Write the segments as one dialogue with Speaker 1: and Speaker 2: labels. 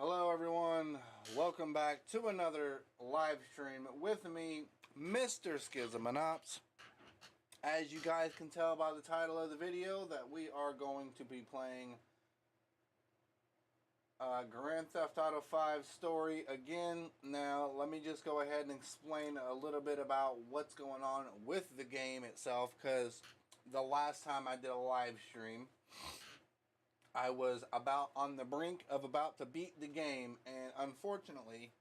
Speaker 1: Hello everyone, welcome back to another live stream with me, Mr. Skizamanops. As you guys can tell by the title of the video that we are going to be playing Grand Theft Auto 5 story again. Now let me just go ahead and explain a little bit about what's going on with the game itself, because the last time I did a live stream I was on the brink of about to beat the game, and unfortunately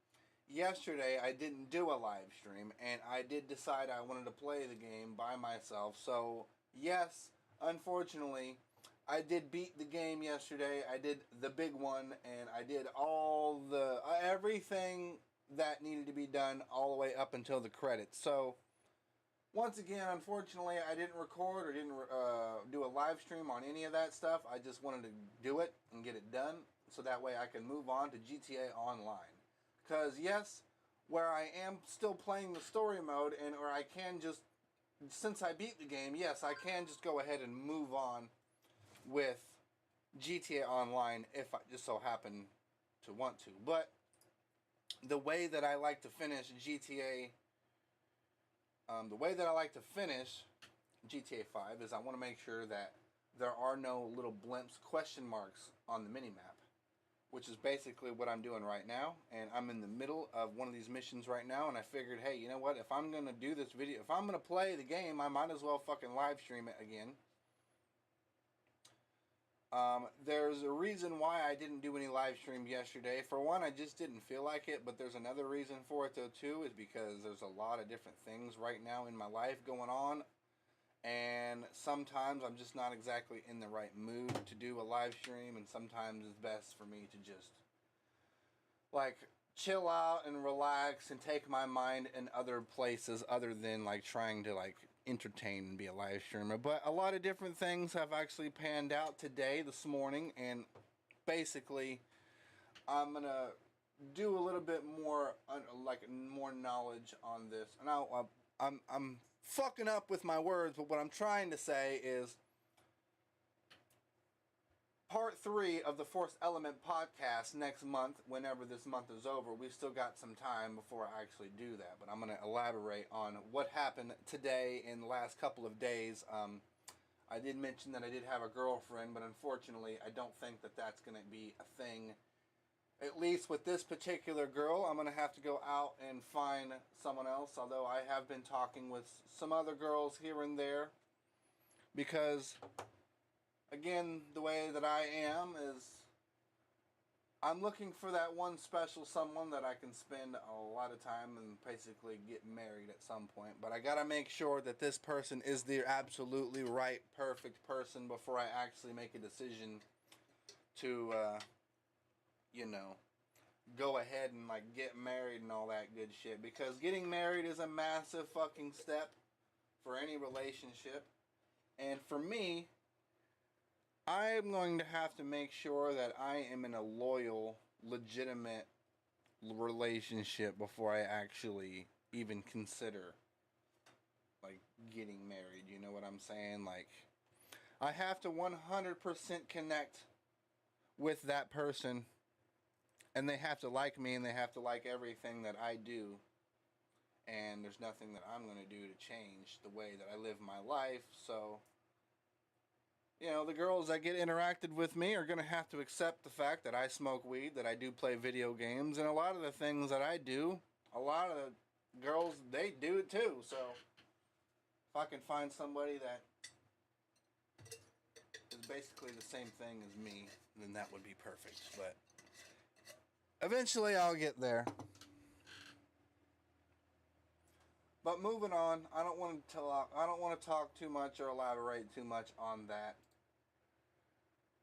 Speaker 1: yesterday I didn't do a live stream, and I did decide I wanted to play the game by myself. So yes, unfortunately I did beat the game yesterday. I did the big one, and I did all the everything that needed to be done all the way up until the credits. So once again, unfortunately, I didn't record or didn't do a live stream on any of that stuff. I just wanted to do it and get it done so that way I can move on to GTA Online. Because yes, where I am still playing the story mode, and or I can just, since I beat the game, yes, I can just go ahead and move on with GTA Online if I just so happen to want to. But the way that I like to finish GTA 5 is I want to make sure that there are no little blimps, question marks on the minimap, which is basically what I'm doing right now. And I'm in the middle of one of these missions right now, and I figured, hey, you know what, if I'm going to do this video, if I'm going to play the game, I might as well fucking live stream it again. There's a reason why I didn't do any live stream yesterday. For one, I just didn't feel like it, but there's another reason for it though too, is because there's a lot of different things right now in my life going on, and sometimes I'm just not exactly in the right mood to do a live stream, and sometimes it's best for me to just like chill out and relax and take my mind in other places other than like trying to like entertain and be a live streamer. But a lot of different things have actually panned out today, this morning, and basically I'm gonna do a little bit more more knowledge on this. And I'm fucking up with my words, but what I'm trying to say is Part 3 of the Force Element podcast next month, whenever this month is over. We've still got some time before I actually do that, but I'm going to elaborate on what happened today in the last couple of days. I did mention that I did have a girlfriend, but unfortunately I don't think that that's going to be a thing. At least with this particular girl, I'm going to have to go out and find someone else, although I have been talking with some other girls here and there, because again, the way that I am is I'm looking for that one special someone that I can spend a lot of time and basically get married at some point. But I gotta make sure that this person is the absolutely right, perfect person before I actually make a decision to, go ahead and like get married and all that good shit. Because getting married is a massive fucking step for any relationship. And for me, I'm going to have to make sure that I am in a loyal, legitimate relationship before I actually even consider, like, getting married. You know what I'm saying? Like, I have to 100% connect with that person, and they have to like me, and they have to like everything that I do. And there's nothing that I'm going to do to change the way that I live my life, so the girls that get interacted with me are going to have to accept the fact that I smoke weed, that I do play video games, and a lot of the things that I do, a lot of the girls, they do it too. So if I can find somebody that is basically the same thing as me, then that would be perfect. But eventually I'll get there. But moving on, I don't want to talk too much or elaborate too much on that.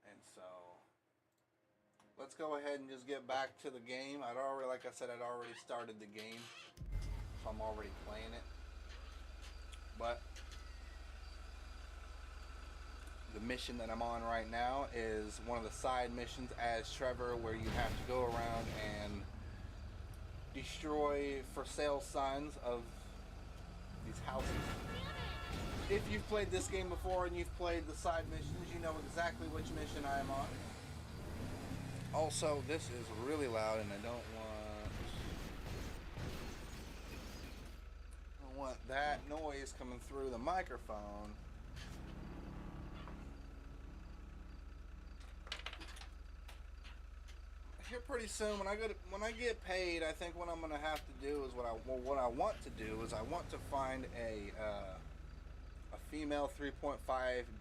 Speaker 1: And so let's go ahead and just get back to the game. I'd already started the game, so I'm already playing it. But the mission that I'm on right now is one of the side missions as Trevor, where you have to go around and destroy for sale signs of these houses. If you've played this game before and you've played the side missions, you know exactly which mission I am on. Also, this is really loud, and I don't want that noise coming through the microphone. Here pretty soon, when I get paid, I think what I'm gonna have to do is what I want to do is I want to find a female 3.5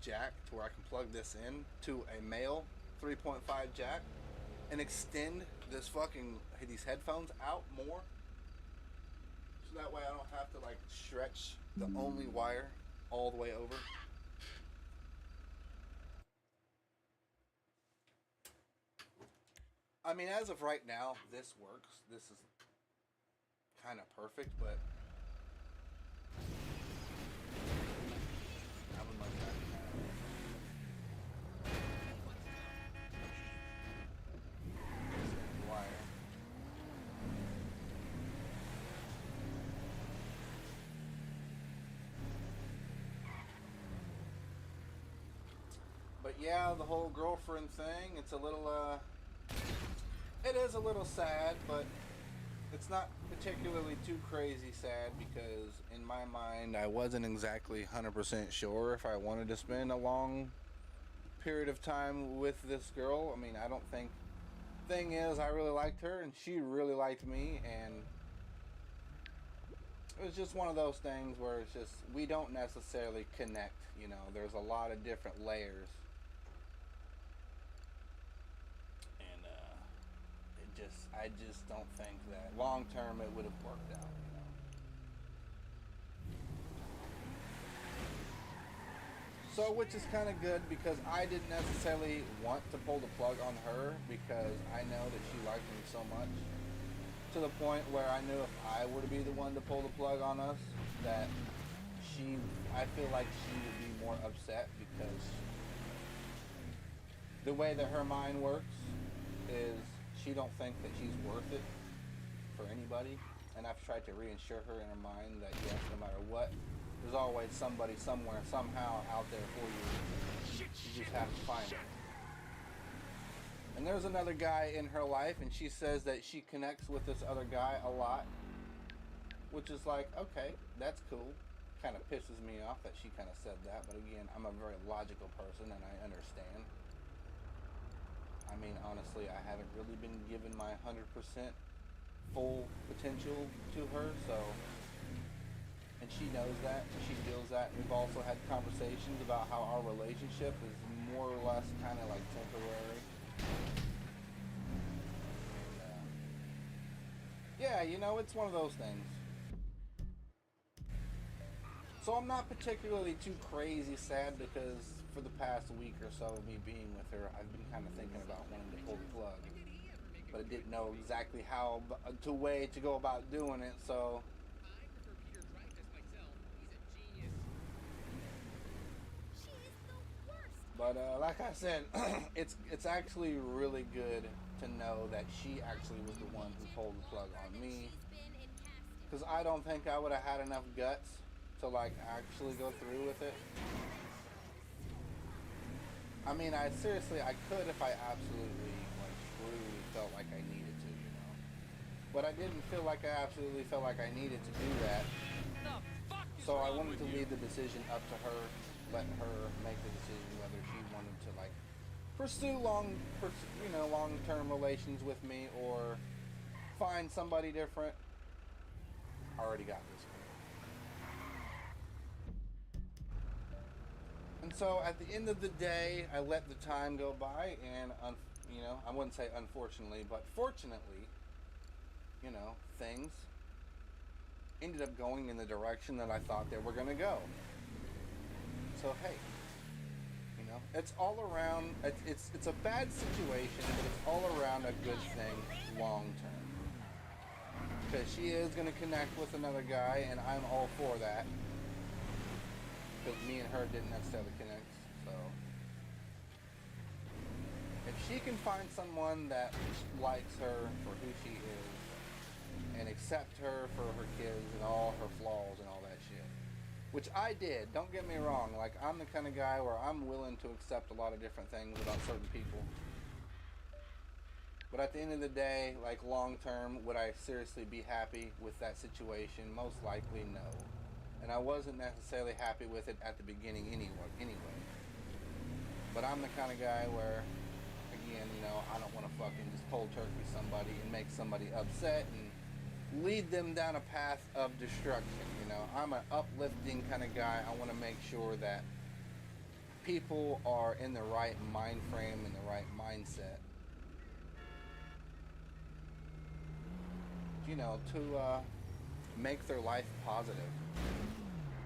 Speaker 1: jack to where I can plug this in to a male 3.5 jack and extend these headphones out more, so that way I don't have to like stretch the only wire all the way over. I mean, as of right now, this works. This is kind of perfect, but I would like that wire. But yeah, the whole girlfriend thing, it's a little, it is a little sad, but it's not particularly too crazy sad because in my mind, I wasn't exactly 100% sure if I wanted to spend a long period of time with this girl. I mean, I don't think, thing is, I really liked her and she really liked me, and it was just one of those things where it's just, we don't necessarily connect, you know, there's a lot of different layers. I just don't think that long term it would have worked out, you know. So, which is kind of good because I didn't necessarily want to pull the plug on her because I know that she liked me so much to the point where I knew if I were to be the one to pull the plug on us, that I feel like she would be more upset because the way that her mind works is she don't think that she's worth it for anybody, and I've tried to reassure her in her mind that yes, no matter what, there's always somebody somewhere, somehow out there for you. You just have to find it. And there's another guy in her life, and she says that she connects with this other guy a lot, which is like, okay, that's cool. Kind of pisses me off that she kind of said that, but again, I'm a very logical person, and I understand. I mean, honestly, I haven't really been given my 100% full potential to her, so, and she knows that, and she feels that. We've also had conversations about how our relationship is more or less kind of like temporary. And, yeah, you know, it's one of those things. So I'm not particularly too crazy sad because for the past week or so of me being with her, I've been kind of thinking about wanting to pull the plug, but I didn't know exactly how to go about doing it. So, but like I said, it's actually really good to know that she actually was the one who pulled the plug on me, because I don't think I would have had enough guts to like actually go through with it. I mean, I could if I absolutely, like, truly felt like I needed to, you know. But I didn't feel like I absolutely felt like I needed to do that. So I wanted to leave the decision up to her, let her make the decision whether she wanted to, like, pursue long-term relations with me or find somebody different. I already got this. And so at the end of the day, I let the time go by, and I wouldn't say unfortunately, but fortunately, you know, things ended up going in the direction that I thought they were going to go. So hey, you know, it's all around. It's a bad situation, but it's all around a good thing long term. Because she is going to connect with another guy, and I'm all for that. Because me and her didn't necessarily connect, so if she can find someone that likes her for who she is and accept her for her kids and all her flaws and all that shit, which I did, don't get me wrong, like I'm the kind of guy where I'm willing to accept a lot of different things about certain people, But at the end of the day, like long term, would I seriously be happy with that situation? Most likely, no. And I wasn't necessarily happy with it at the beginning anyway. But I'm the kind of guy where, again, I don't want to fucking just cold turkey somebody and make somebody upset and lead them down a path of destruction. I'm an uplifting kind of guy. I want to make sure that people are in the right mind frame and the right mindset. To make their life positive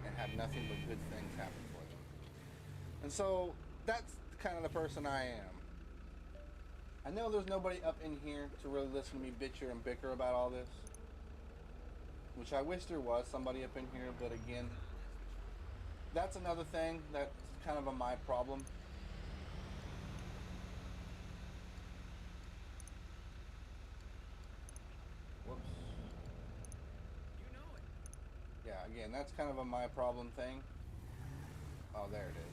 Speaker 1: and have nothing but good things happen for them. And so that's kind of the person I am. I know there's nobody up in here to really listen to me bitch and bicker about all this, which I wish there was somebody up in here, but again, that's another thing that's kind of my problem. Whoops. Yeah, again, that's kind of my problem thing. Oh, there it is.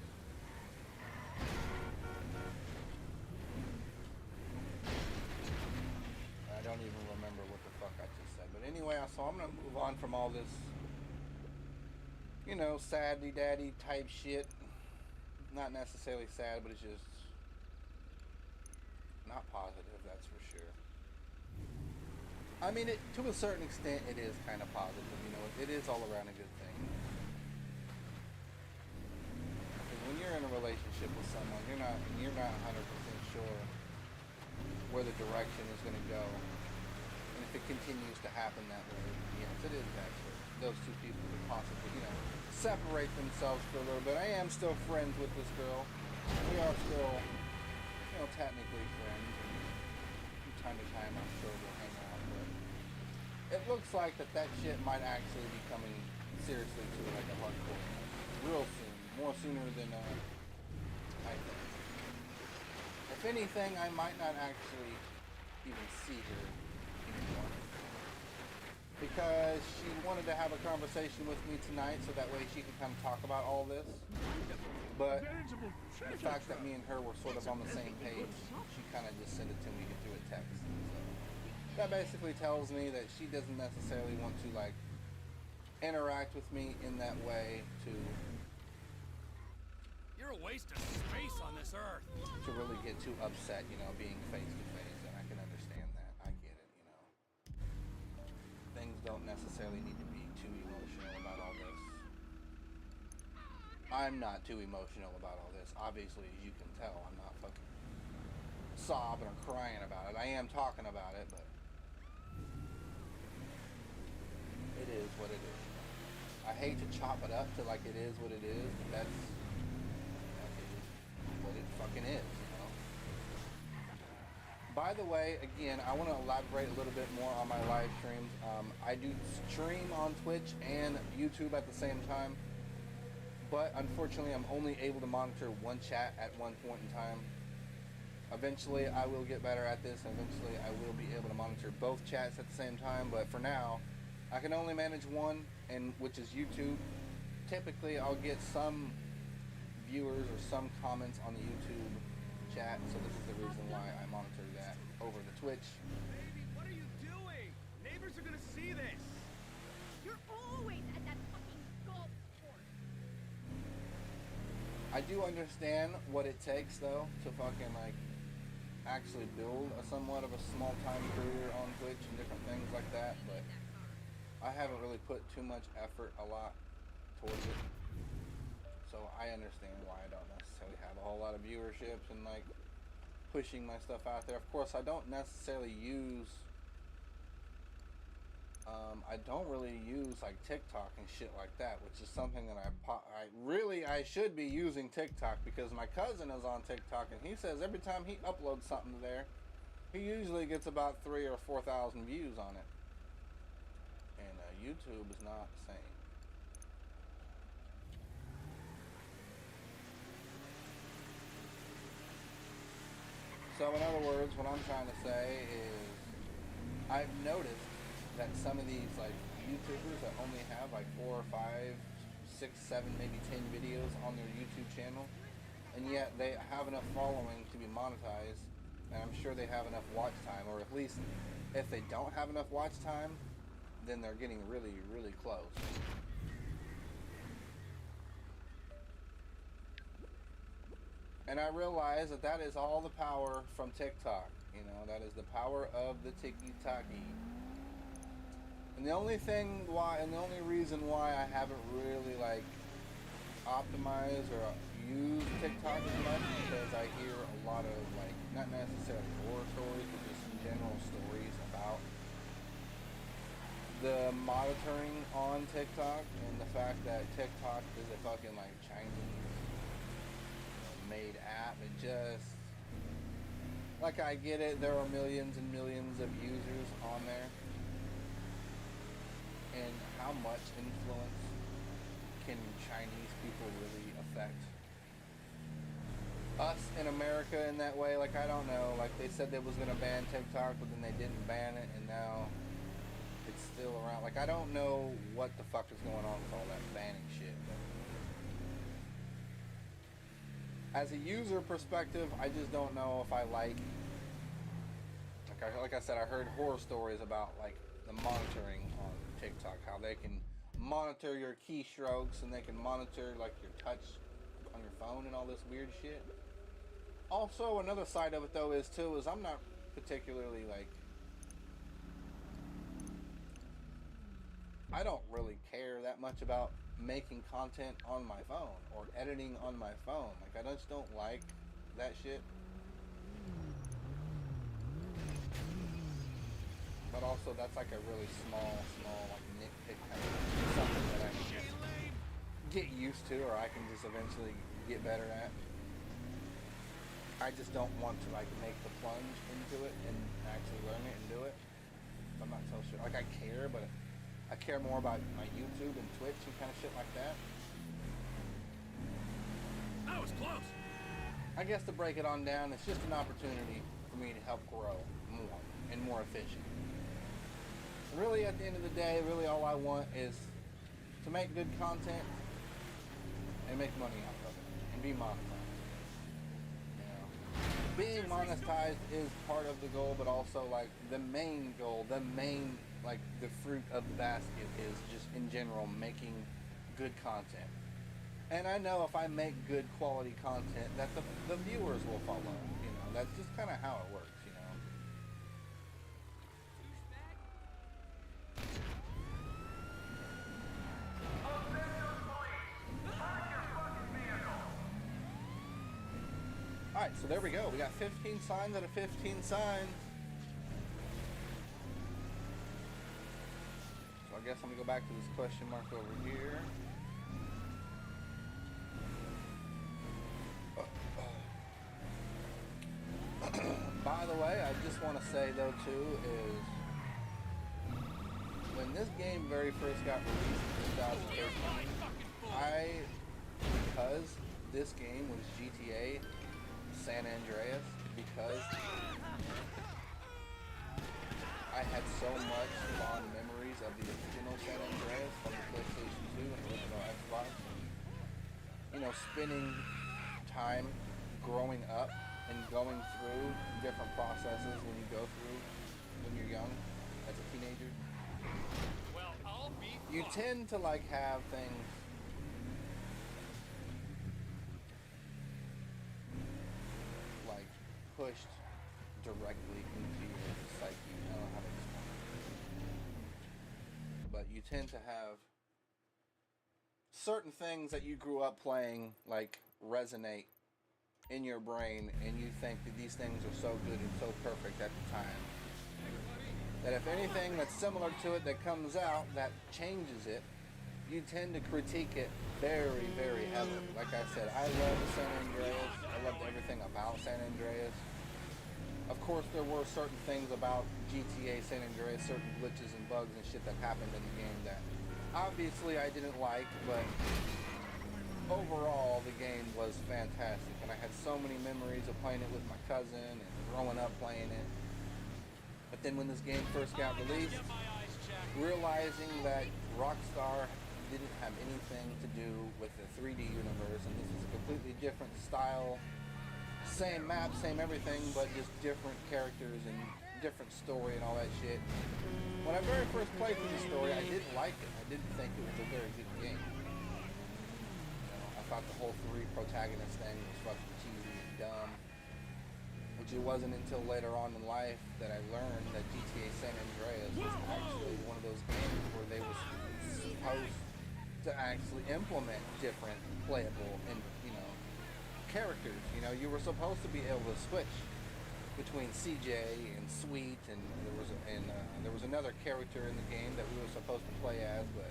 Speaker 1: I don't even remember what the fuck I just said. But anyway, so I'm going to move on from all this, saddy daddy type shit. Not necessarily sad, but it's just not positive, that's for sure. I mean, to a certain extent, it is kind of positive. It is all around a good thing. Because when you're in a relationship with someone, you're not 100% sure where the direction is going to go. And if it continues to happen that way, yes, it is actually those two people could possibly, separate themselves for a little bit. I am still friends with this girl. We are still, technically friends. And from time to time, I'm sure we'll hang out. But it looks like that shit might actually be coming seriously to like a hardcore real soon. More sooner than I think. If anything, I might not actually even see her anymore. Because she wanted to have a conversation with me tonight so that way she could kind of talk about all this. But the fact that me and her were sort of on the same page, she kind of just sent it to me through a text. So that basically tells me that she doesn't necessarily want to like interact with me in that way
Speaker 2: You're a waste of space on this earth.
Speaker 1: To really get too upset, being face to face, and I can understand that. I get it, Things don't necessarily need to be too emotional about all this. I'm not too emotional about all this. Obviously, as you can tell, I'm not fucking sobbing or crying about it. I am talking about it, but it is what it is. I hate to chop it up to like it is what it is, but that's what it fucking is, By the way, again, I want to elaborate a little bit more on my live streams. I do stream on Twitch and YouTube at the same time, but unfortunately I'm only able to monitor one chat at one point in time. Eventually I will get better at this, and eventually I will be able to monitor both chats at the same time, but for now I can only manage one, and which is YouTube. Typically I'll get some viewers or some comments on the YouTube chat, so this is the reason why I monitor that over the Twitch.
Speaker 2: Baby, what are you doing? Neighbors are gonna see this.
Speaker 3: You're always at that fucking golf course.
Speaker 1: I do understand what it takes though to fucking like actually build a somewhat of a small time career on Twitch and different things like that, but I haven't really put too much effort a lot towards it. So I understand why I don't necessarily have a whole lot of viewerships and like pushing my stuff out there. Of course, I don't necessarily use I don't really use like TikTok and shit like that, which is something that I should be using TikTok, because my cousin is on TikTok and he says every time he uploads something to there, he usually gets about 3,000 or 4,000 views on it. And YouTube is not the same. So in other words, what I'm trying to say is I've noticed that some of these like YouTubers that only have like 4 or 5, 6, 7, maybe 10 videos on their YouTube channel, and yet they have enough following to be monetized, And I'm sure they have enough watch time, or at least if they don't have enough watch time, then they're getting really, really close. And I realize that that is all the power from TikTok. You know, that is the power of the tiki-taki. And the only thing why, and the only reason why I haven't really like optimized or used TikTok as much is because I hear a lot of like, not necessarily horror stories, but just in general stories about the monitoring on TikTok and the fact that TikTok is a fucking like Chinese made app. It just, like, I get it, there are millions and millions of users on there, and how much influence can Chinese people really affect us in America in that way? Like, I don't know, like, they said they was gonna ban TikTok, but then they didn't ban it, and now it's still around. Like, I don't know what the fuck is going on with all that banning shit, but as a user perspective, I just don't know if I like I said, I heard horror stories about like the monitoring on TikTok, how they can monitor your keystrokes and they can monitor like your touch on your phone and all this weird shit. Also, another side of it though is I'm not particularly like, I don't really care that much about making content on my phone or editing on my phone. Like, I just don't like that shit. But also, that's like a really small like nitpick kind of something that I can just get used to, or I can just eventually get better at. I just don't want to like make the plunge into it and actually learn it and do it. I'm not so sure. Like, I care, but I care more about my YouTube and Twitch and kind of shit like that.
Speaker 2: That was close.
Speaker 1: I guess to break it on down, it's just an opportunity for me to help grow more and more efficient. Really, at the end of the day, really all I want is to make good content and make money out of it and be monetized. You know, being monetized is part of the goal, but also like the main goal, like the fruit of the basket is just in general making good content. And I know if I make good quality content that the viewers will follow. You know, that's just kind of how it works, you know. Alright, so there we go. We got 15 signs out of 15 signs. So I guess I'm going to go back to this question mark over here. By the way, I just want to say though too is when this game very first got released in 2013, because this game was GTA San Andreas, because I had so much fond memories of the original San Andreas from the PlayStation 2 and the original Xbox. You know, spending time growing up and going through different processes when you go through when you're young as a teenager.
Speaker 2: Well, I'll be
Speaker 1: You tend to like have things like pushed directly into your psyche. I don't know how to explain it. But you tend to have certain things that you grew up playing like resonate in your brain, and you think that these things are so good and so perfect at the time that if anything that's similar to it that comes out that changes it, you tend to critique it very, very heavily. Like I said, I love San Andreas. I loved everything about San Andreas. Of course, there were certain things about GTA San Andreas, certain glitches and bugs and shit that happened in the game that obviously I didn't like, but overall the game was fantastic, and I had so many memories of playing it with my cousin and growing up playing it. But then when this game first got released, realizing that Rockstar didn't have anything to do with the 3D universe, and this is a completely different style same map, same everything, but just different characters and different story and all that shit. When I very first played through the story, I didn't like it. I didn't think it was a very good game. I thought the whole three protagonist thing was fucking cheesy and dumb. Which it wasn't until later on in life that I learned that GTA San Andreas was actually one of those games where they were supposed to actually implement different playable and characters. You were supposed to be able to switch between CJ and Sweet, and there was another character in the game that we were supposed to play as, but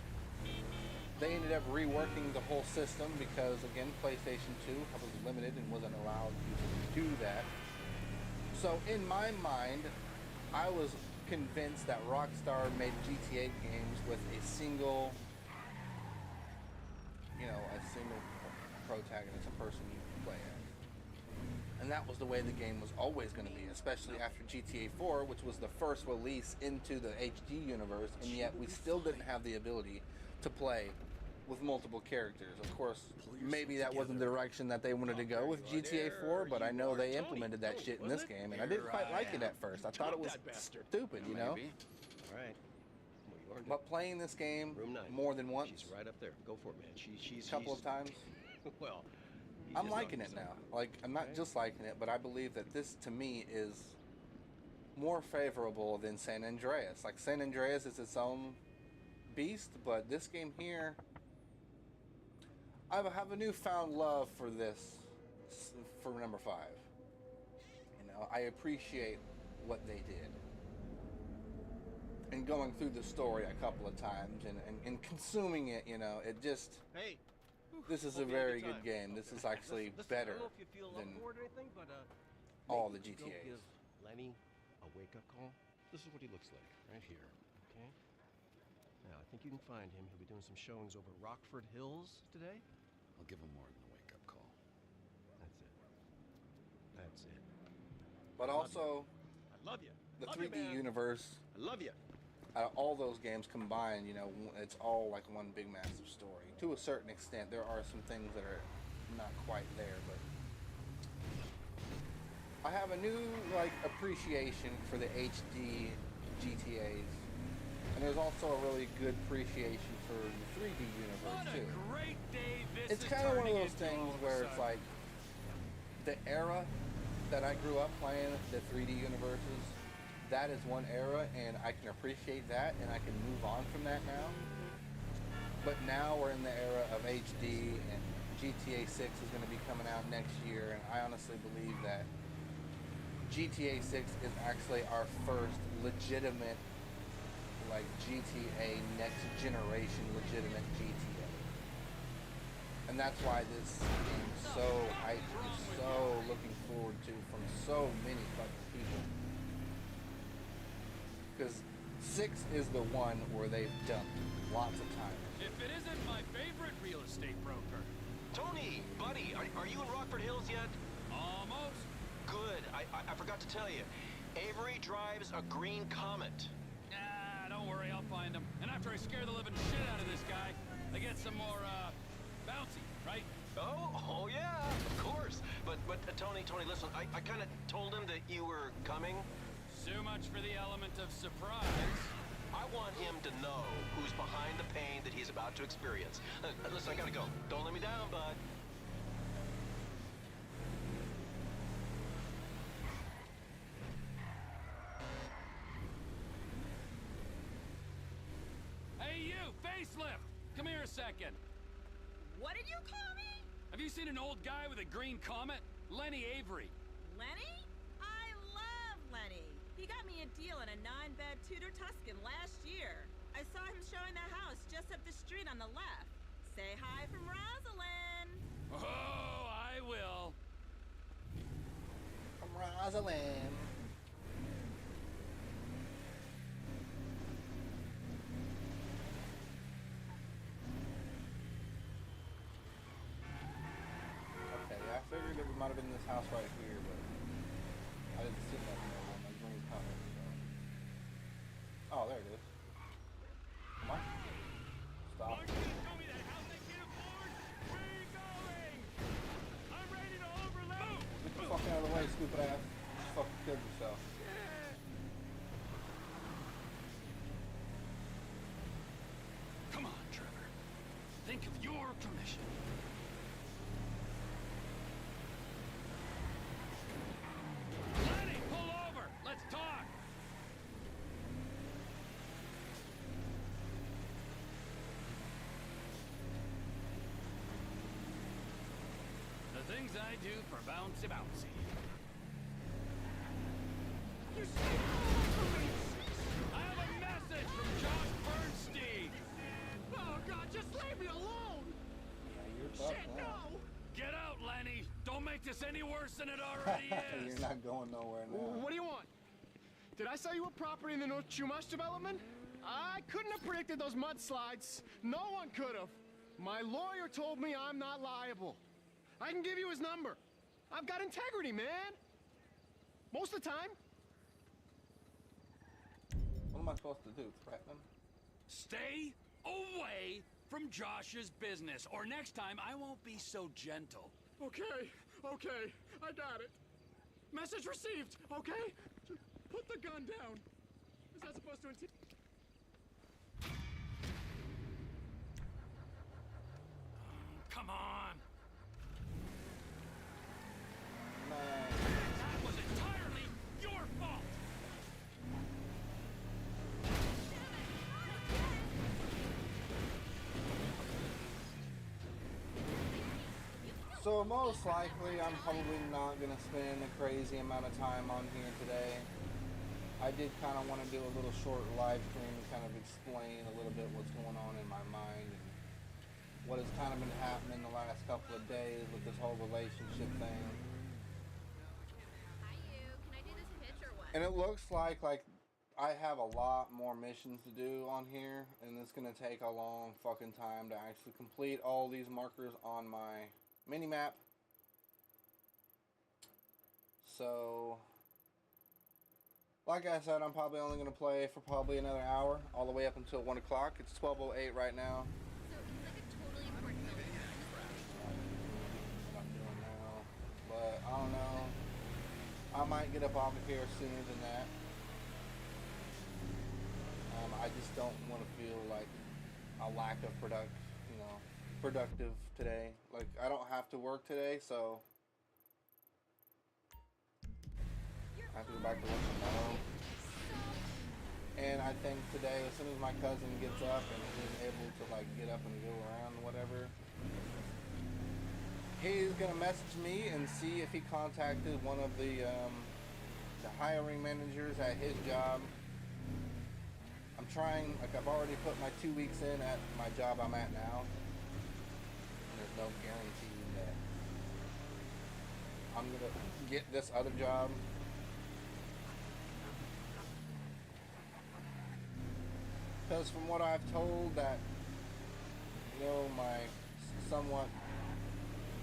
Speaker 1: they ended up reworking the whole system because, again, PlayStation 2 was limited and wasn't allowed to do that. So in my mind, I was convinced that Rockstar made GTA games with a single protagonist, a person you can play as. And that was the way the game was always going to be, especially after GTA 4, which was the first release into the HD universe, and yet we still didn't have the ability to play with multiple characters. Of course, maybe that wasn't the direction that they wanted to go with GTA 4, but I know they implemented that shit in this game, and I didn't quite like it at first. I thought it was stupid,
Speaker 4: All right.
Speaker 1: But playing this game more than once,
Speaker 4: She's right up there. Go for it, man. She's
Speaker 1: a couple of times,
Speaker 4: well,
Speaker 1: I'm liking it now. Like, I'm not just liking it, but I believe that this, to me, is more favorable than San Andreas. Like, San Andreas is its own beast, but this game here, I have a newfound love for this, for number 5. I appreciate what they did. And going through the story a couple of times and consuming it, it just...
Speaker 2: Hey.
Speaker 1: This is a very good game. This is actually better than all the GTAs.
Speaker 4: Give Lenny a wake-up call. This is what he looks like, right here, okay? Now, I think you can find him. He'll be doing some showings over Rockford Hills today.
Speaker 5: I'll give him more than a wake-up call.
Speaker 4: That's it.
Speaker 1: But also,
Speaker 2: I love you.
Speaker 1: the
Speaker 2: Love you,
Speaker 1: 3D
Speaker 2: man.
Speaker 1: universe,
Speaker 2: I love you.
Speaker 1: out of all those games combined, it's all like one big massive story. To a certain extent, there are some things that are not quite there, but I have a new appreciation for the HD GTAs, and there's also a really good appreciation for the 3D universe
Speaker 2: What
Speaker 1: too.
Speaker 2: a great day this
Speaker 1: It's
Speaker 2: is
Speaker 1: kind of one of
Speaker 2: turning
Speaker 1: those
Speaker 2: into
Speaker 1: things
Speaker 2: all of a
Speaker 1: where it's
Speaker 2: sudden.
Speaker 1: like the era that I grew up playing the 3D universes, that is one era, and I can appreciate that, and I can move on from that now. But now we're in the era of HD, and GTA 6 is going to be coming out next year, and I honestly believe that GTA 6 is actually our first legitimate, GTA, next generation legitimate GTA. And that's why this game is so hyped, is so looking forward to from so many fucking people. Because 6 is the one where they've dumped lots of times.
Speaker 2: If it isn't my favorite real estate broker.
Speaker 4: Tony, buddy, are you in Rockford Hills yet?
Speaker 2: Almost.
Speaker 4: Good. I forgot to tell you. Avery drives a green Comet.
Speaker 2: Don't worry, I'll find him. And after I scare the living shit out of this guy, I get some more, bouncy, right?
Speaker 4: Oh yeah, of course. But Tony, listen, I kind of told him that you were coming.
Speaker 2: So much for the element of surprise.
Speaker 4: I want him to know who's behind the pain that he's about to experience. Listen, I gotta go. Don't let me down, bud.
Speaker 2: Hey, you, facelift! Come here a second.
Speaker 3: What did you call me?
Speaker 2: Have you seen an old guy with a green Comet? Lenny Avery.
Speaker 3: Lenny? I love Lenny. He got me a deal in a 9-bed Tudor Tuscan last year. I saw him showing the house just up the street on the left. Say hi from Rosalind.
Speaker 2: Oh, I will.
Speaker 1: From Rosalind. Okay, I figured it might have been this house right here, but I didn't see nothing on my green Comet. So. Oh, there it is. Come on. Stop.
Speaker 2: Aren't you gonna show me that house I can't afford? Where are you going? I'm ready to overload.
Speaker 1: Get the fuck out
Speaker 2: outro mission. Lenny, pull over! Let's talk! The things I do for Bouncy Bouncy.
Speaker 6: You saved all for me!
Speaker 2: I have a message from Josh Bernstein!
Speaker 6: Oh, God, just leave me alone!
Speaker 1: Yeah, you're fucked
Speaker 6: Shit,
Speaker 1: now.
Speaker 6: no!
Speaker 2: Get out, Lenny! Don't make this any worse than it already is!
Speaker 1: You're not going nowhere now.
Speaker 4: What do you want? Did I sell you a property in the North Chumash development? I couldn't have predicted those mudslides. No one could have. My lawyer told me I'm not liable. I can give you his number. I've got integrity, man. Most of the time.
Speaker 1: What am I supposed to do? Threaten him?
Speaker 2: Stay away from Josh's business, or next time I won't be so gentle.
Speaker 6: Okay, I got it. Message received, okay? Put the gun down. Is that supposed to intimidate?
Speaker 2: Come on!
Speaker 1: Man.
Speaker 2: That was entirely your fault!
Speaker 1: So most likely, I'm probably not going to spend a crazy amount of time on here today. I did kind of want to do a little short live stream to kind of explain a little bit what's going on in my mind and what has kind of been happening the last couple of days with this whole relationship thing.
Speaker 7: Hi, you. Can I do this pitch or what?
Speaker 1: And it looks like I have a lot more missions to do on here, and it's going to take a long fucking time to actually complete all these markers on my mini-map. So, like I said, I'm probably only going to play for probably another hour, all the way up until 1 o'clock. It's 12:08 right now.
Speaker 7: So he's like a totally important building.
Speaker 1: What I'm doing now. But, I don't know. I might get up off of here sooner than that. I just don't want to feel like a lack of productive today. Like, I don't have to work today, so I have to go back to work tomorrow. And I think today, as soon as my cousin gets up and is able to like get up and go around whatever, he's gonna message me and see if he contacted one of the hiring managers at his job. I'm trying, like I've already put my 2 weeks in at my job I'm at now. And there's no guarantee that I'm gonna get this other job. Because from what I've told that, my somewhat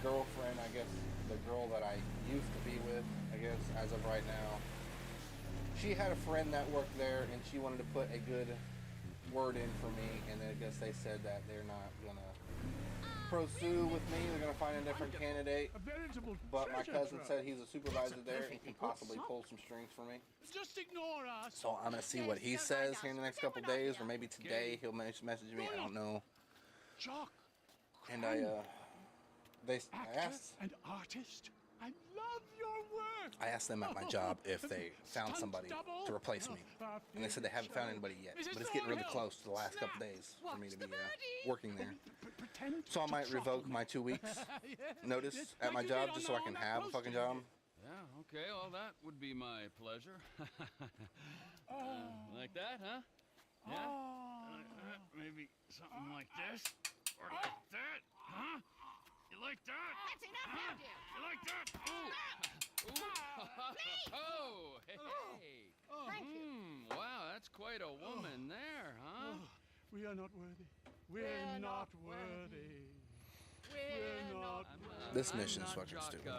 Speaker 1: girlfriend, I guess the girl that I used to be with, I guess, as of right now, she had a friend that worked there, and she wanted to put a good word in for me, and I guess they said that they're not going to pursue with me. They're going to find a different candidate.
Speaker 6: A veritable
Speaker 1: But my
Speaker 6: treasure
Speaker 1: cousin
Speaker 6: trove.
Speaker 1: said he's a supervisor
Speaker 6: It's a
Speaker 1: there and
Speaker 6: perfectly
Speaker 1: can
Speaker 6: good
Speaker 1: possibly
Speaker 6: song.
Speaker 1: pull some strings for me.
Speaker 6: Just ignore us.
Speaker 1: So I'm going to see what he says here in the next couple of days, or maybe today he'll message me. I don't know.
Speaker 6: Jock.
Speaker 1: And I
Speaker 6: Actor
Speaker 1: asked
Speaker 6: and artist. I love your work.
Speaker 1: I asked them at my job if they found somebody to replace me, and they said they haven't found anybody yet. But it's getting really close to the last couple days for me to be working there.
Speaker 6: Pretend
Speaker 1: So I
Speaker 6: to
Speaker 1: might
Speaker 6: throttle
Speaker 1: revoke
Speaker 6: me.
Speaker 1: my 2 weeks notice
Speaker 6: Yes,
Speaker 1: at my
Speaker 6: like you
Speaker 1: job
Speaker 6: did
Speaker 1: just so I
Speaker 6: on
Speaker 1: can
Speaker 6: that
Speaker 1: have a
Speaker 6: poster
Speaker 1: fucking
Speaker 6: you
Speaker 1: job.
Speaker 6: did.
Speaker 2: Yeah, okay, well, that would be my pleasure. Like that, huh? Yeah? Like that? Maybe something like this? Or like that? Huh? You like that?
Speaker 7: That's enough now, dear.
Speaker 2: You like that? Ooh! Ooh! Oh! Hey!
Speaker 7: Thank you.
Speaker 2: Wow, that's quite a woman there, huh?
Speaker 6: We are not worthy. We're not worthy. We're not
Speaker 1: This
Speaker 2: I'm
Speaker 1: mission's
Speaker 2: not
Speaker 1: fucking
Speaker 2: Jock,
Speaker 1: stupid.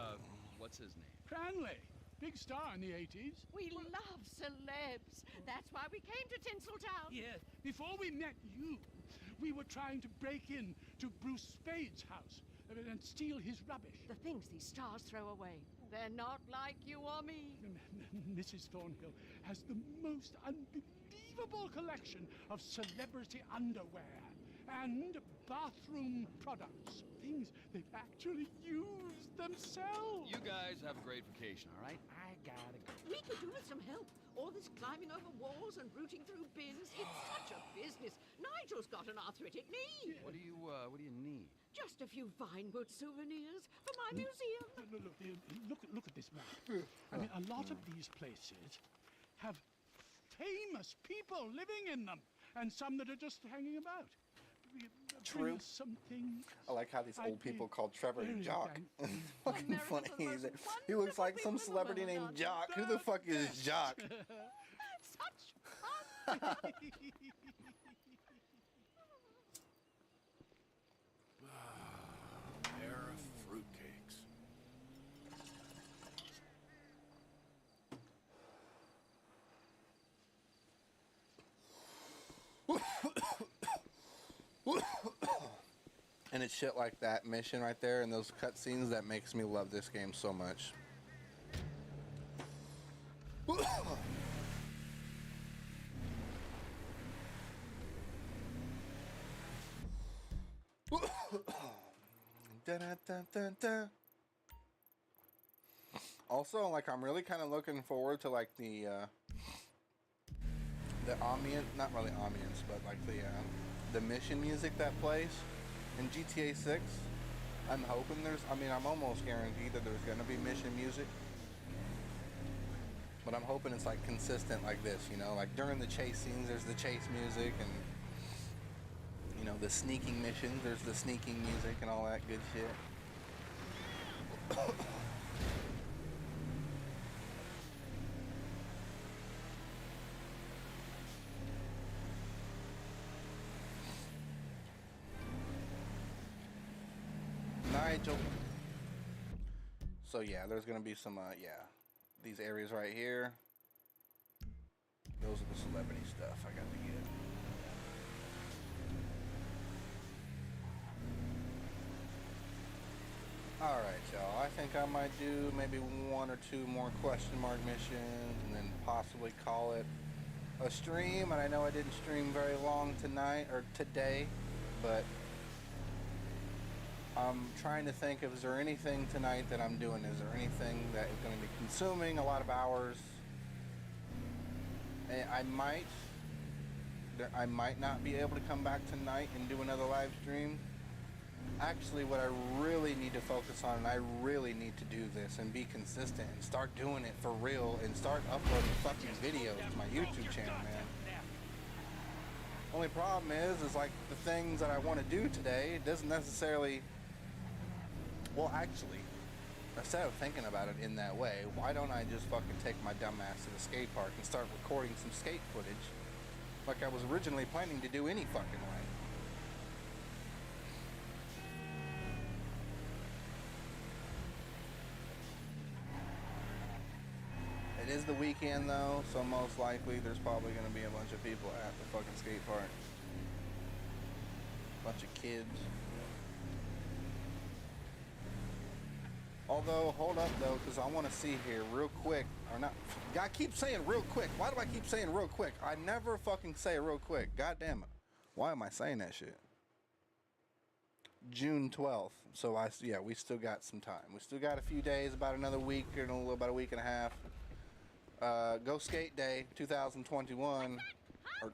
Speaker 2: What's his name?
Speaker 6: Cranley, big star in the 80s.
Speaker 8: We love celebs. That's why we came to Tinseltown.
Speaker 6: Yes, before we met you, we were trying to break in to Bruce Spade's house and steal his rubbish.
Speaker 8: The things these stars throw away. They're not like you or me.
Speaker 6: Mrs. Thornhill has the most unbelievable collection of celebrity underwear. and bathroom products. Things they've actually used themselves.
Speaker 5: You guys have a great vacation, all right? I gotta go.
Speaker 8: We could do with some help. All this climbing over walls and rooting through bins. It's such a business. Nigel's got an arthritic knee.
Speaker 5: What do you need?
Speaker 8: Just a few Vinewood souvenirs for my museum.
Speaker 6: Look at this map. I mean, a lot of these places have famous people living in them, and some that are just hanging about. Bring
Speaker 1: True.
Speaker 6: us something.
Speaker 1: I like how these
Speaker 6: I'd
Speaker 1: old people
Speaker 6: be
Speaker 1: called Trevor
Speaker 6: very
Speaker 1: Jock. Fucking
Speaker 8: America's
Speaker 1: funny.
Speaker 8: the most
Speaker 1: He looks like some
Speaker 8: wonderful
Speaker 1: celebrity
Speaker 8: people
Speaker 1: named
Speaker 8: ever
Speaker 1: Jock. Who the fuck is Jock?
Speaker 8: Such fun.
Speaker 6: Pair of fruitcakes.
Speaker 1: And it's shit like that mission right there and those cutscenes that makes me love this game so much. Da-da-da-da-da. Also, like, I'm really kind of looking forward to like the ambience, not really ambience, but like the mission music that plays in GTA 6. I'm hoping I'm almost guaranteed that there's gonna be mission music. But I'm hoping it's like consistent like this, you know, like during the chase scenes there's the chase music, and you know, the sneaking missions, there's the sneaking music and all that good shit. Nigel. So yeah, there's gonna be some these areas right here. Those are the celebrity stuff I got to get. Alright, y'all. I think I might do maybe one or two more question mark missions and then possibly call it a stream. And I know I didn't stream very long tonight or today, but I'm trying to think if is there anything tonight that I'm doing. Is there anything that is going to be consuming a lot of hours? And I might not be able to come back tonight and do another live stream. Actually, what I really need to focus on, and I really need to do this and be consistent and start doing it for real and start uploading fucking videos to my YouTube channel, man. Only problem is like the things that I want to do today, it doesn't necessarily, well, actually, instead of thinking about it in that way, why don't I just fucking take my dumb ass to the skate park and start recording some skate footage like I was originally planning to do any fucking way. It is the weekend though, so most likely there's probably going to be a bunch of people at the fucking skate park. Bunch of kids. Although, hold up though, because I want to see here real quick, or not, I keep saying real quick. Why do I keep saying real quick? I never fucking say real quick. God damn it. Why am I saying that shit? June 12th. So we still got some time. We still got a few days, about another week, or about a week and a half. Go Skate Day 2021, or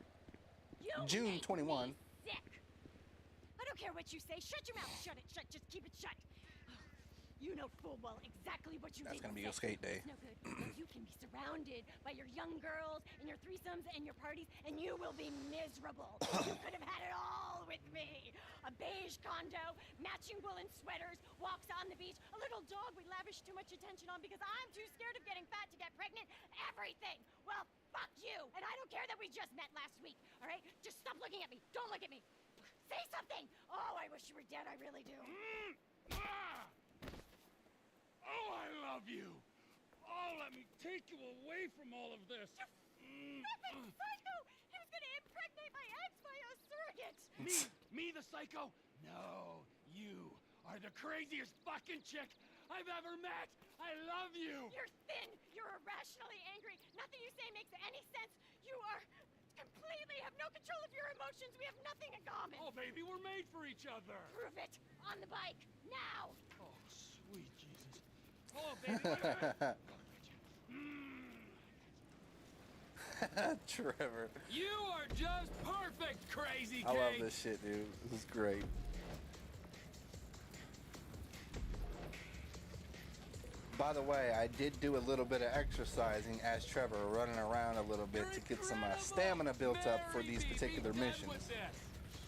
Speaker 1: June 21.
Speaker 9: Sick. I don't care what you say. Shut your mouth. Shut it. Shut. Just keep it shut. You know full well exactly what you
Speaker 1: That's
Speaker 9: did.
Speaker 1: gonna be Go Skate Day.
Speaker 9: It's no good. You can be surrounded by your young girls and your threesomes and your parties, and you will be miserable. You could have had it all with me. A beige condo, matching woolen sweaters, walks on the beach, a little dog we lavish too much attention on because I'm too scared of getting fat to get pregnant. Everything. Well, fuck you. And I don't care that we just met last week. All right? Just stop looking at me. Don't look at me. Say something. Oh, I wish you were dead. I really do.
Speaker 2: Oh, I love you. Oh, let me take you away from all of this.
Speaker 9: You stupid psycho! He was gonna impregnate my ex by a surrogate!
Speaker 2: Me the psycho? No, you are the craziest fucking chick I've ever met. I love you.
Speaker 9: You're thin. You're irrationally angry. Nothing you say makes any sense. You are completely have no control of your emotions. We have nothing in common.
Speaker 2: Oh, baby, we're made for each other.
Speaker 9: Prove it. On the bike. Now.
Speaker 6: Oh, sweet Jesus.
Speaker 2: Oh, baby, wait a minute.
Speaker 1: Trevor.
Speaker 2: You are just perfect, Crazy
Speaker 1: I love
Speaker 2: Cake.
Speaker 1: this shit, dude. This is great. By the way, I did do a little bit of exercising as Trevor, running around a little bit to get some stamina built up for these particular missions.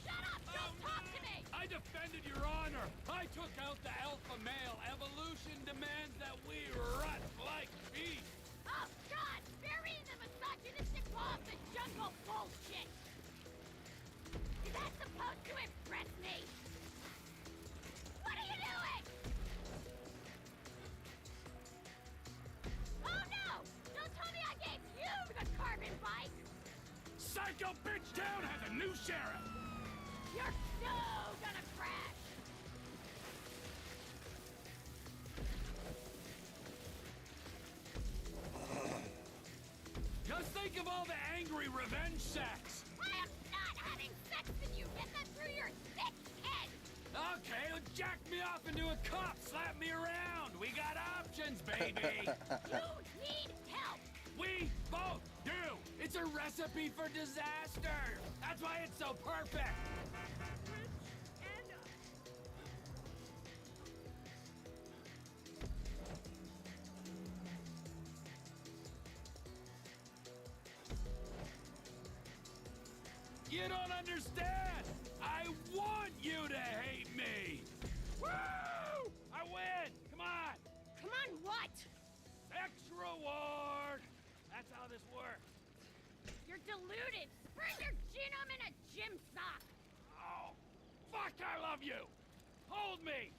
Speaker 9: Shut up. Don't talk to me.
Speaker 2: I defended your honor. I took out the alpha male. Evolution demands that we rut like beasts.
Speaker 9: Oh, God. Bury the misogynistic law of the jungle bullshit. Is that supposed to impress me? What are you doing? Oh, no. Don't tell me I gave you the carbon bike.
Speaker 2: Psycho Bitch Town has a new sheriff.
Speaker 9: You're so gonna crash.
Speaker 2: Just think of all the angry revenge sex.
Speaker 9: I am not having sex with you. Get that through your thick head.
Speaker 2: Okay, well, jack me off into a cup. Slap me around. We got options, baby.
Speaker 9: You need help.
Speaker 2: We both do. It's a recipe for disaster. That's why it's so perfect. You don't understand. I want you to hate me. Woo! I win. Come on.
Speaker 9: Come on, what?
Speaker 2: Sex reward. That's how this works.
Speaker 9: You're deluded. Burn your genome in a gym sock.
Speaker 2: Oh, fuck, I love you. Hold me.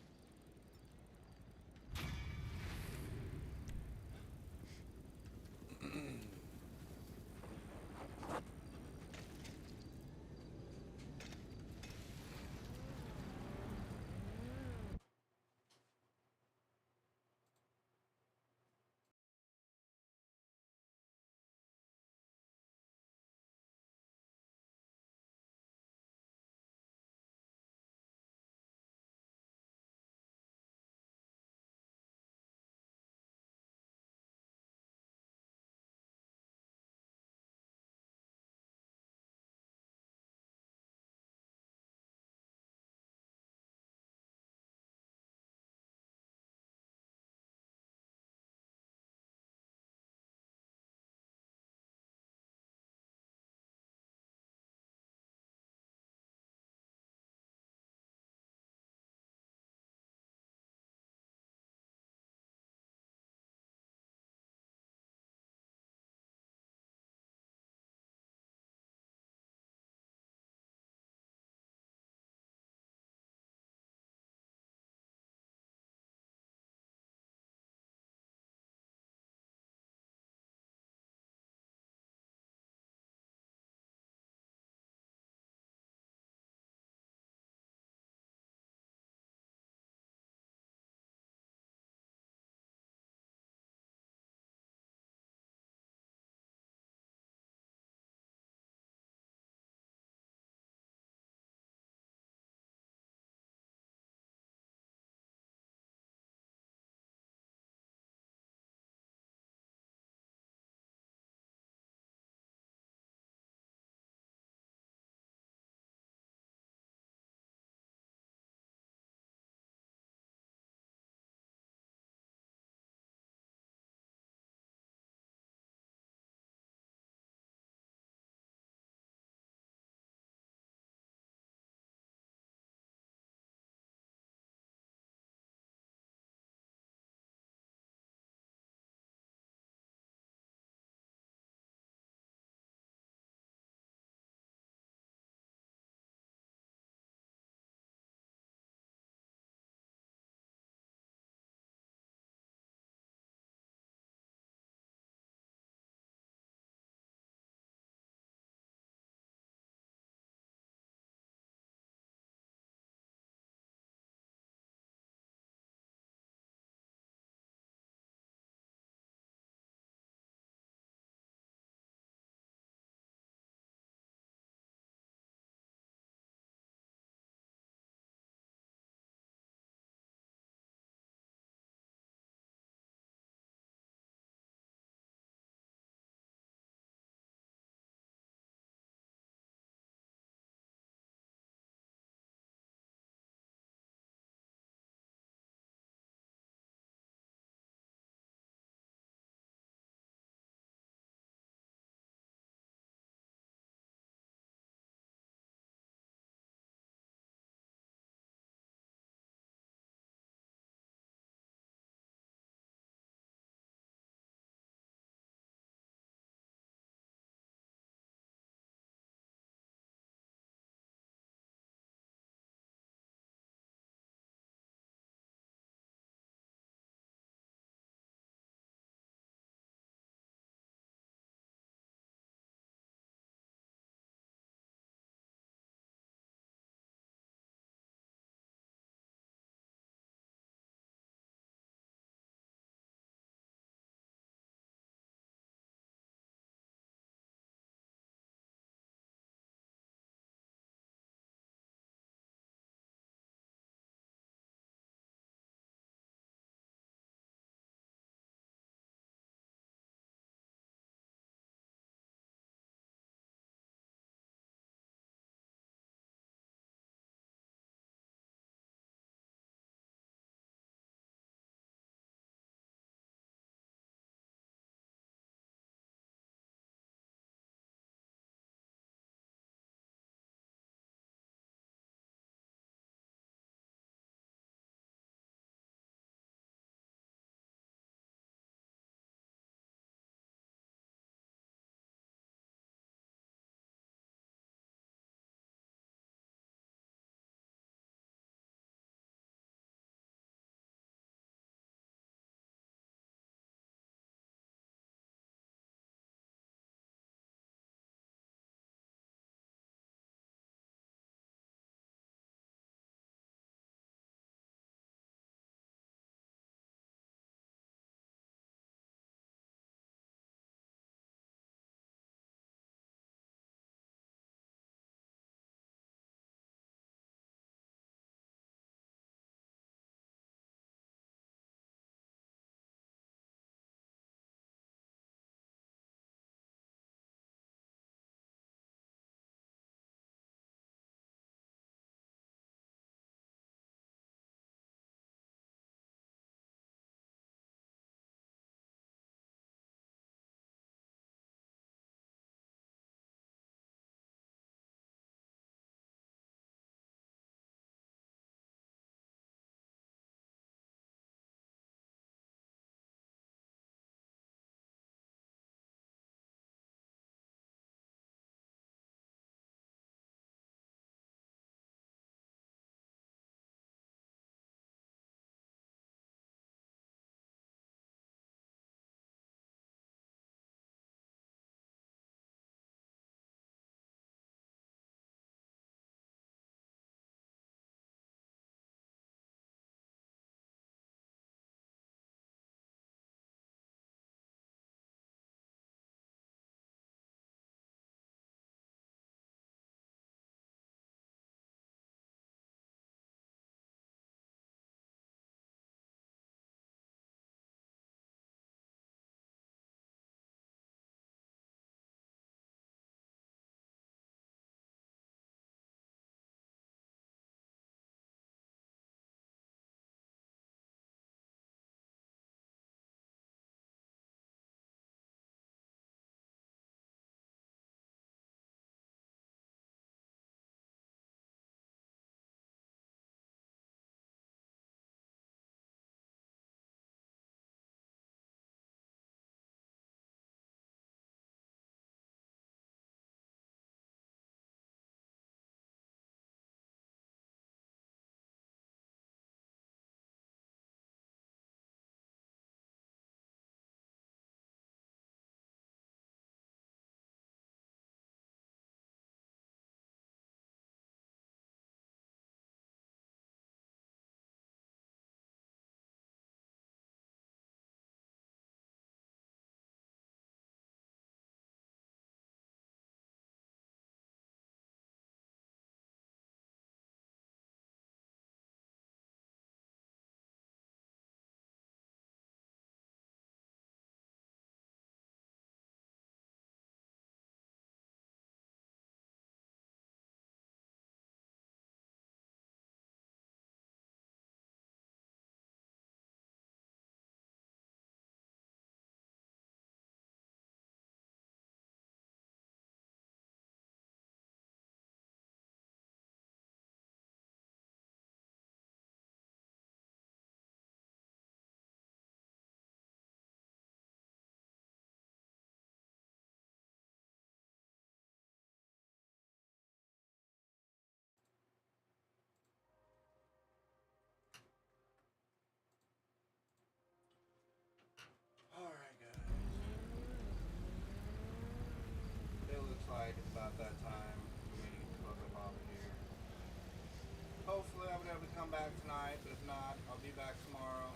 Speaker 1: probably able to come back tonight, but if not, I'll be back tomorrow.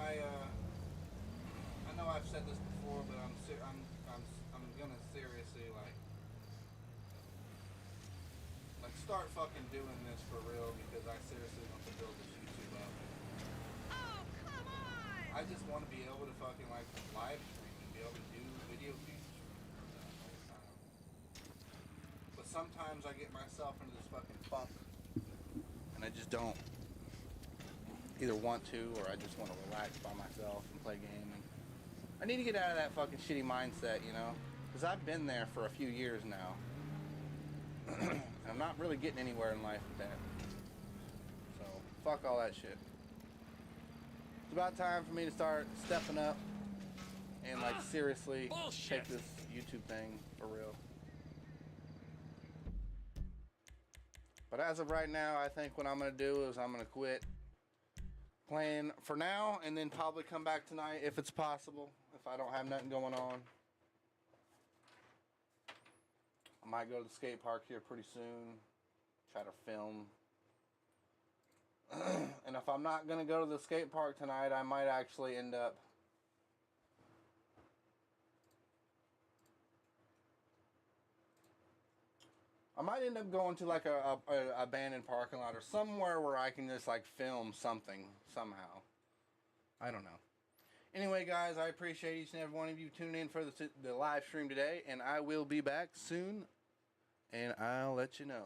Speaker 1: I know I've said this before, but I'm gonna seriously like start fucking doing this for real, because I seriously want to build this YouTube up.
Speaker 3: Oh, come on!
Speaker 1: I just want to be able to fucking like live stream and be able to do video games all the time. But sometimes I get myself into this fucking funk, and I just don't either want to, or I just want to relax by myself and play gaming. I need to get out of that fucking shitty mindset, you know, because I've been there for a few years now. I'm not really getting anywhere in life with that. So, fuck all that shit. It's about time for me to start stepping up and like seriously take this YouTube thing for real. But as of right now, I think what I'm gonna do is I'm gonna quit playing for now, and then probably come back tonight if it's possible, if I don't have nothing going on. I might go to the skate park here pretty soon, try to film. And if I'm not gonna go to the skate park tonight, I might actually end up going to like a abandoned parking lot or somewhere where I can just like film something somehow. I don't know. Anyway, guys, I appreciate each and every one of you tuning in for the live stream today, and I will be back soon, and I'll let you know.